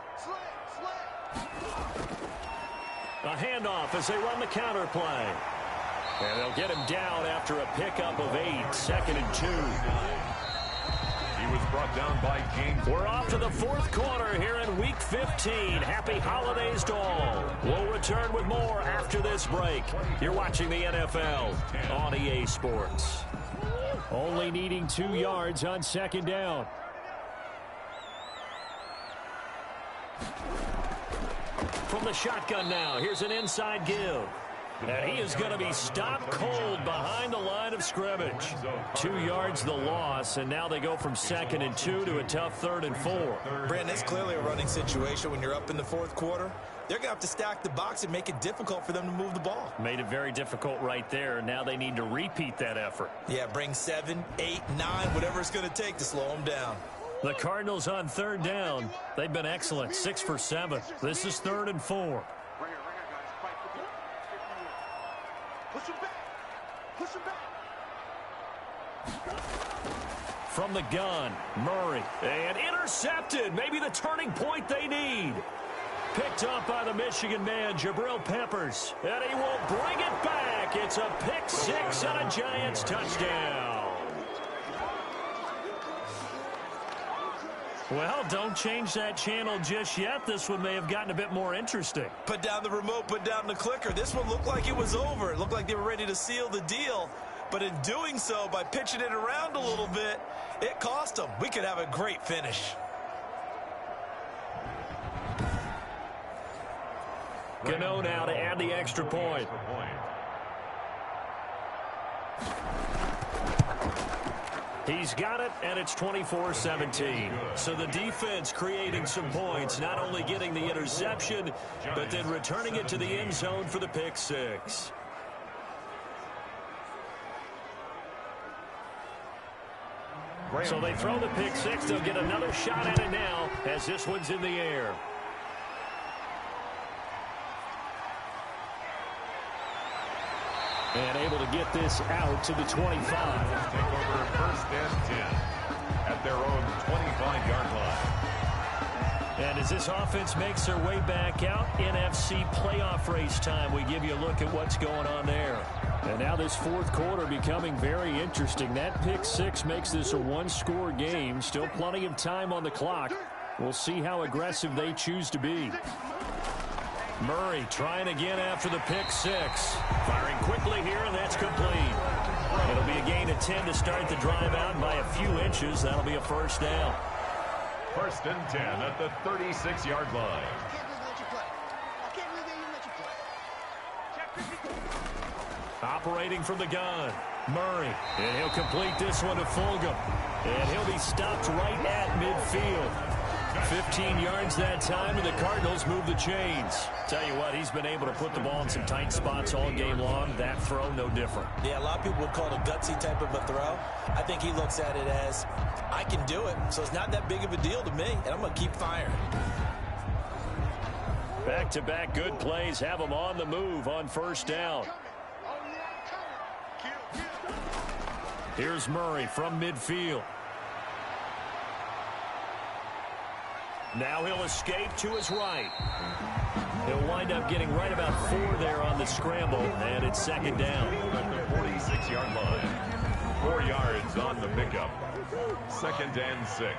A handoff as they run the counter play. And they'll get him down after a pickup of 8. 2nd and 2. He was brought down by James. We're off to the 4th quarter here in Week 15. Happy holidays to all. We'll return with more after this break. You're watching the NFL on EA Sports. Only needing 2 yards on 2nd down. From the shotgun now, here's an inside give. And he is going to be stopped cold behind the line of scrimmage. 2 yards the loss, and now they go from 2nd and 2 to a tough 3rd and 4. Brandon, it's clearly a running situation when you're up in the 4th quarter. They're going to have to stack the box and make it difficult for them to move the ball. Made it very difficult right there. Now they need to repeat that effort. Yeah, bring 7, 8, 9, whatever it's going to take to slow them down. The Cardinals on 3rd down. They've been excellent, 6 for 7. This is 3rd and 4. Push him back. Push him back. From the gun, Murray. And intercepted. Maybe the turning point they need. Picked up by the Michigan man, Jabril Peppers. And he will bring it back. It's a pick 6 and a Giants touchdown. Well, don't change that channel just yet. This one may have gotten a bit more interesting. Put down the remote, put down the clicker. This one looked like it was over. It looked like they were ready to seal the deal. But in doing so, by pitching it around a little bit, it cost them. We could have a great finish. Gano now to add the extra point. He's got it, and it's 24-17. So the defense creating some points, not only getting the interception, but then returning it to the end zone for the pick 6. So they throw the pick 6. They'll get another shot at it now as this one's in the air. And able to get this out to the 25. Take over 1st and 10 at their own 25-yard line. And as this offense makes their way back out, NFC playoff race time, we give you a look at what's going on there. And now this fourth quarter becoming very interesting. That pick six makes this a one-score game. Still plenty of time on the clock. We'll see how aggressive they choose to be. Murray trying again after the pick six. Firing quickly here, and that's complete. It'll be a gain of 10 to start the drive out, and by a few inches, that'll be a first down. First and 10 at the 36-yard line. Operating from the gun, Murray, and he'll complete this one to Fulgham. And he'll be stopped right at midfield. 15 yards that time, and the Cardinals move the chains. Tell you what, he's been able to put the ball in some tight spots all game long. That throw, no different. Yeah, a lot of people would call it a gutsy type of a throw. I think he looks at it as, I can do it, so it's not that big of a deal to me, and I'm going to keep firing. Back-to-back good plays have him on the move on first down. Here's Murray from midfield. Now he'll escape to his right. He'll wind up getting right about 4 there on the scramble, and it's second down. At the 46-yard line. 4 yards on the pickup. Second and 6.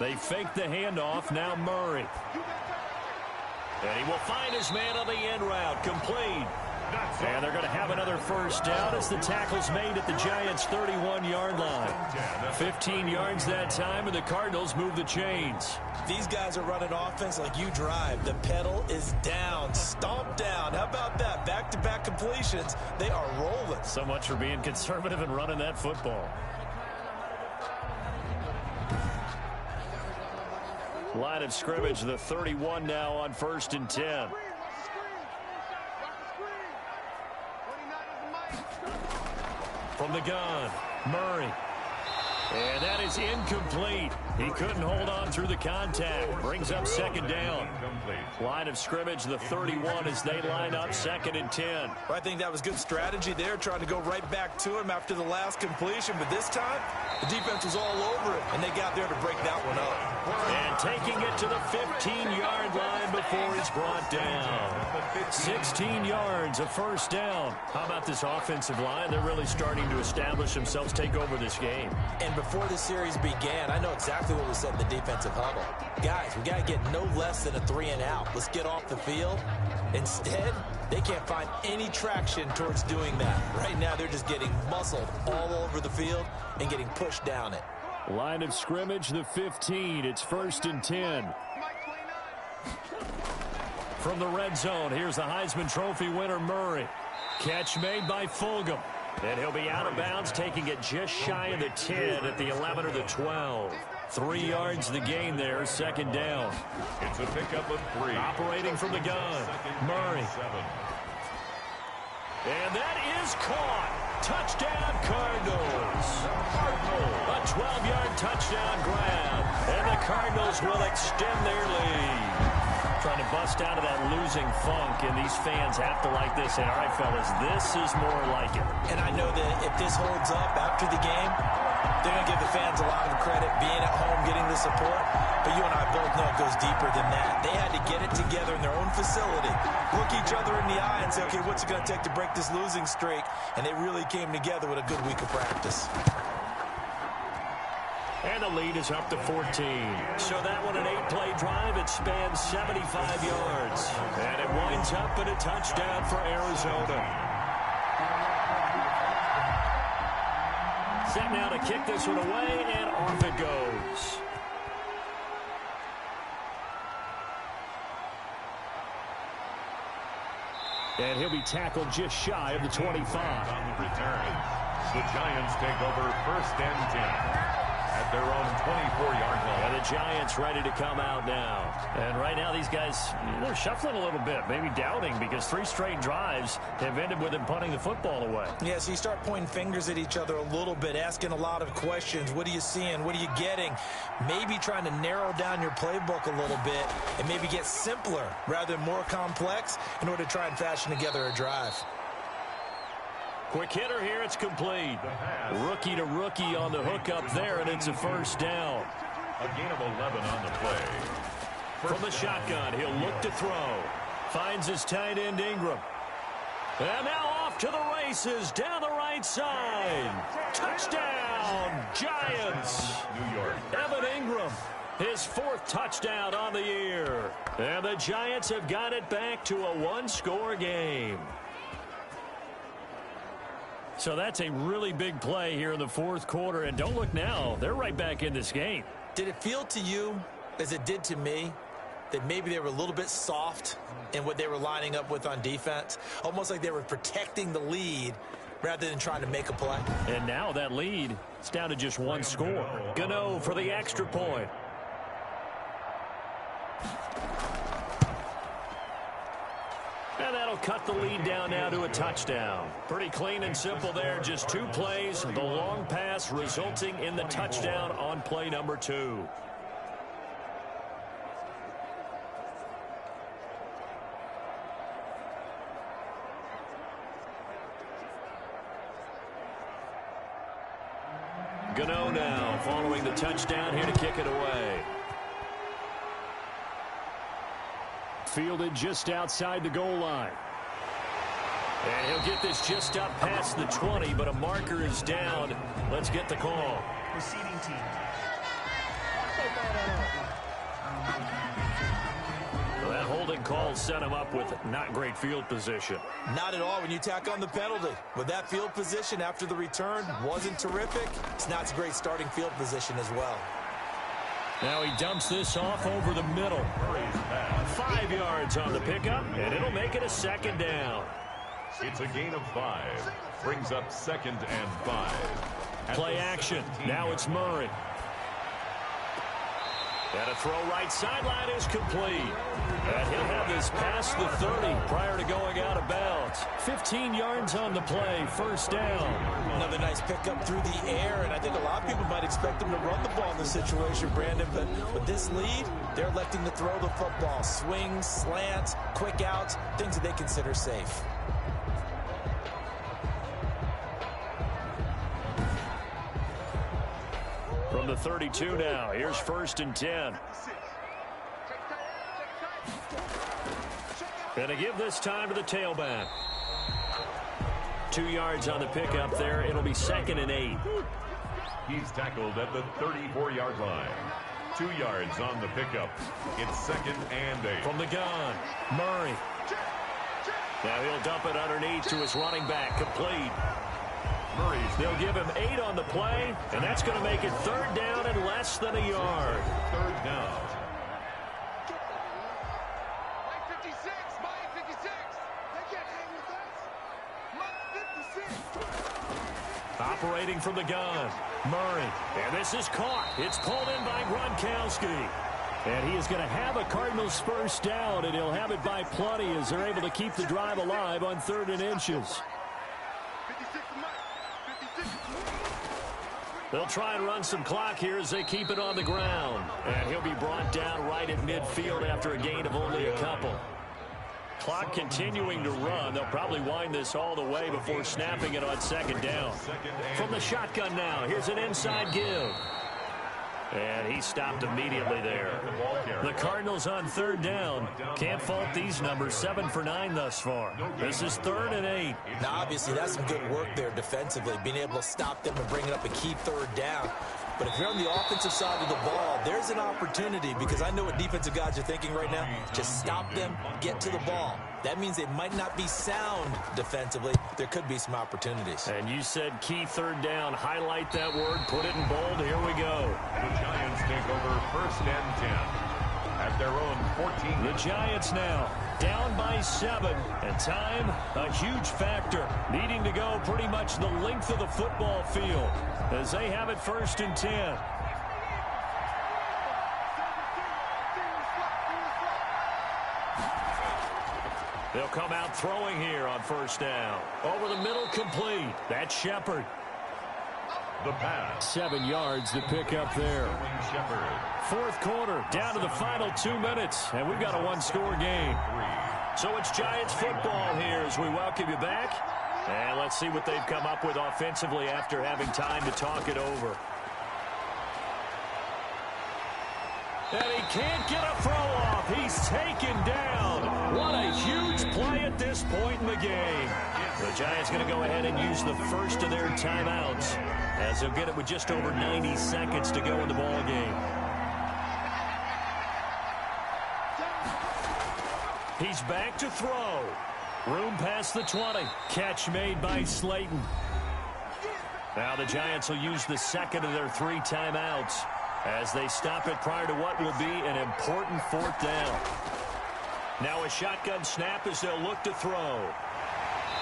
They fake the handoff. Now Murray. And he will find his man on the end route. Complete. And they're going to have another first down as the tackle's made at the Giants' 31-yard line. 15 yards that time, and the Cardinals move the chains. These guys are running offense like you drive. The pedal is down, stomped down. How about that? Back-to-back completions. They are rolling. So much for being conservative and running that football. Line of scrimmage, the 31 now on first and 10. From the gun, Murray. And that is incomplete. He couldn't hold on through the contact. Brings up second down. Line of scrimmage, the 31 as they line up second and 10. I think that was good strategy there, trying to go right back to him after the last completion. But this time, the defense was all over it, and they got there to break that one up. And taking it to the 15-yard line before he's brought down. 16 yards, a first down. How about this offensive line? They're really starting to establish themselves, take over this game. And before the series began, I know exactly what was said in the defensive huddle. Guys, we got to get no less than a 3-and-out. Let's get off the field. Instead, they can't find any traction towards doing that. Right now, they're just getting muscled all over the field and getting pushed down it. Line of scrimmage, the 15. It's first and 10. From the red zone, here's the Heisman Trophy winner, Murray. Catch made by Fulgham. And he'll be out of bounds, taking it just shy of the 10 at the 11 or the 12. 3 yards the gain there, second down. It's a pickup of 3. Operating from the gun, Murray. And that is caught. Touchdown, Cardinals. A 12-yard touchdown grab. And the Cardinals will extend their lead. Trying to bust out of that losing funk, and these fans have to like this. And all right, fellas, this is more like it. And I know that if this holds up after the game, they're going to give the fans a lot of credit being at home, getting the support. But you and I both know it goes deeper than that. They had to get it together in their own facility, look each other in the eye and say, okay, what's it going to take to break this losing streak? And they really came together with a good week of practice. And the lead is up to 14. So that one, an 8-play drive. It spans 75 yards. And it winds up in a touchdown for Arizona. Set now to kick this one away, and off it goes. And he'll be tackled just shy of the 25. On the return, the Giants take over first and 10. At their own 24-yard line. And the Giants ready to come out now. And right now these guys, they're shuffling a little bit, maybe doubting, because 3 straight drives have ended with them punting the football away. Yeah, so you start pointing fingers at each other a little bit, asking a lot of questions. What are you seeing? What are you getting? Maybe trying to narrow down your playbook a little bit and maybe get simpler rather than more complex in order to try and fashion together a drive. Quick hitter here, it's complete. Rookie to rookie on the hook up there, and it's a first down. A gain of 11 on the play. From the shotgun, he'll look to throw. Finds his tight end Ingram. And now off to the races down the right side. Touchdown, Giants. New York. Evan Ingram, his 4th touchdown on the year. And the Giants have got it back to a one-score game. So that's a really big play here in the 4th quarter. And don't look now, they're right back in this game. Did it feel to you, as it did to me, that maybe they were a little bit soft in what they were lining up with on defense? Almost like they were protecting the lead rather than trying to make a play. And now that lead is down to just one score. Gano for the extra point. And that'll cut the lead down now to a touchdown. Pretty clean and simple there. Just 2 plays. The long pass resulting in the touchdown on play number 2. Gano now following the touchdown here to kick it away. Fielded just outside the goal line. And he'll get this just up past the 20, but a marker is down. Let's get the call. Receiving team. Well, that holding call set him up with not great field position. Not at all when you tack on the penalty. With that field position after the return wasn't terrific. It's not a great starting field position as well. Now he dumps this off over the middle. 5 yards on the pickup, and it'll make it a 2nd down. It's a gain of 5. Brings up 2nd and 5. Play action. Now it's Murray. And a throw right sideline is complete. And he'll have this past the 30 prior to going out of bounds. 15 yards on the play, 1st down. Another nice pickup through the air, and I think a lot of people might expect him to run the ball in this situation, Brandon, but with this lead, they're electing to throw the football. Swings, slants, quick outs, things that they consider safe. From the 32 now, here's 1st and 10. And to give this time to the tailback. 2 yards on the pickup there. It'll be 2nd and 8. He's tackled at the 34-yard line. 2 yards on the pickup. It's 2nd and 8. From the gun, Murray. Now he'll dump it underneath to his running back, complete. They'll give him 8 on the play, and that's going to make it 3rd down and less than a yard. 3rd down. Operating from the gun, Murray. And this is caught. It's pulled in by Gronkowski. And he is going to have a Cardinals 1st down, and he'll have it by plenty as they're able to keep the drive alive on 3rd and inches. They'll try and run some clock here as they keep it on the ground. And he'll be brought down right at midfield after a gain of only a couple. Clock continuing to run. They'll probably wind this all the way before snapping it on 2nd down. From the shotgun now, here's an inside give. And he stopped immediately there. The Cardinals on 3rd down. Can't fault these numbers. 7 for 9 thus far. This is 3rd and 8. Now, obviously, that's some good work there defensively, being able to stop them and bring it up a key 3rd down. But if you're on the offensive side of the ball, there's an opportunity, because I know what defensive guys are thinking right now. Just stop them, get to the ball. That means they might not be sound defensively. There could be some opportunities. And you said key 3rd down. Highlight that word. Put it in bold. Here we go. The Giants take over 1st and 10 at their own 14. The Giants now down by 7. And time, a huge factor. Needing to go pretty much the length of the football field as they have it 1st and 10. They'll come out throwing here on 1st down. Over the middle, complete. That's Shepard. The pass. 7 yards to pick up there. 4th quarter, down to the final 2 minutes, and we've got a one-score game. So it's Giants football here as we welcome you back. And let's see what they've come up with offensively after having time to talk it over. And he can't get a throw off. He's taken down. What a huge play at this point in the game. The Giants going to go ahead and use the first of their timeouts, as they'll get it with just over 90 seconds to go in the ball game. He's back to throw. Room past the 20. Catch made by Slayton. Now the Giants will use the second of their 3 timeouts as they stop it prior to what will be an important 4th down. Now a shotgun snap as they'll look to throw.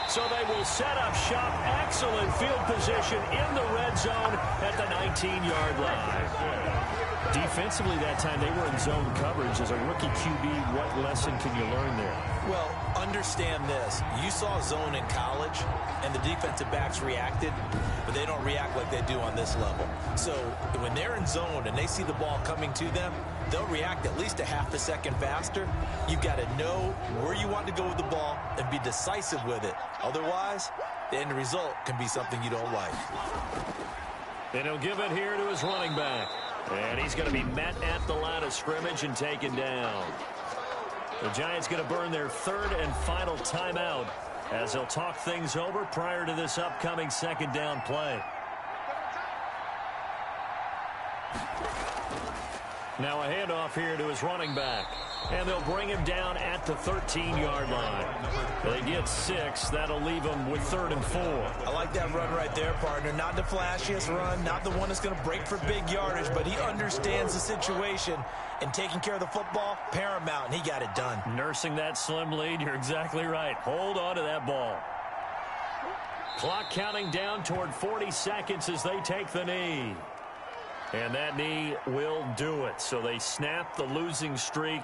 So they will set up shop. Excellent field position in the red zone at the 19-yard line. Defensively that time, they were in zone coverage. As a rookie QB, what lesson can you learn there? Well, understand this. You saw zone in college, and the defensive backs reacted, but they don't react like they do on this level. So when they're in zone and they see the ball coming to them, they'll react at least a half a second faster. You've got to know where you want to go with the ball and be decisive with it. Otherwise, the end result can be something you don't like. Then he'll give it here to his running back. And he's going to be met at the line of scrimmage and taken down. The Giants going to burn their 3rd and final timeout as they'll talk things over prior to this upcoming 2nd down play. Now a handoff here to his running back. And they'll bring him down at the 13-yard line. They get 6. That'll leave them with 3rd and 4. I like that run right there, partner. Not the flashiest run, not the one that's going to break for big yardage, but he understands the situation, and taking care of the football, paramount, and he got it done. Nursing that slim lead, you're exactly right. Hold on to that ball. Clock counting down toward 40 seconds as they take the knee. And that knee will do it. So they snap the losing streak.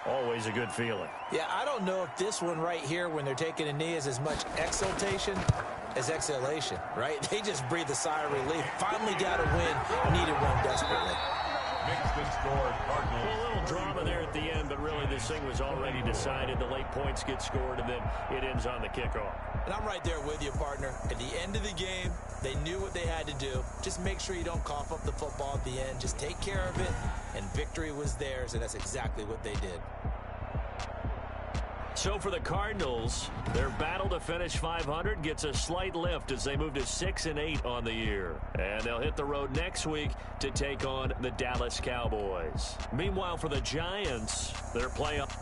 Always a good feeling. Yeah, I don't know if this one right here, when they're taking a knee, is as much exultation as exhalation, right? They just breathe a sigh of relief. Finally got a win. Needed one desperately. Mixon scored. Cardinals. Well, a little drama there at the end, but really this thing was already decided. The late points get scored, and then it ends on the kickoff. And I'm right there with you, partner. At the end of the game, they knew what they had to do. Just make sure you don't cough up the football at the end. Just take care of it, and victory was theirs, and that's exactly what they did. So for the Cardinals, their battle to finish 500 gets a slight lift as they move to 6-8 on the year. And they'll hit the road next week to take on the Dallas Cowboys. Meanwhile, for the Giants, their playoff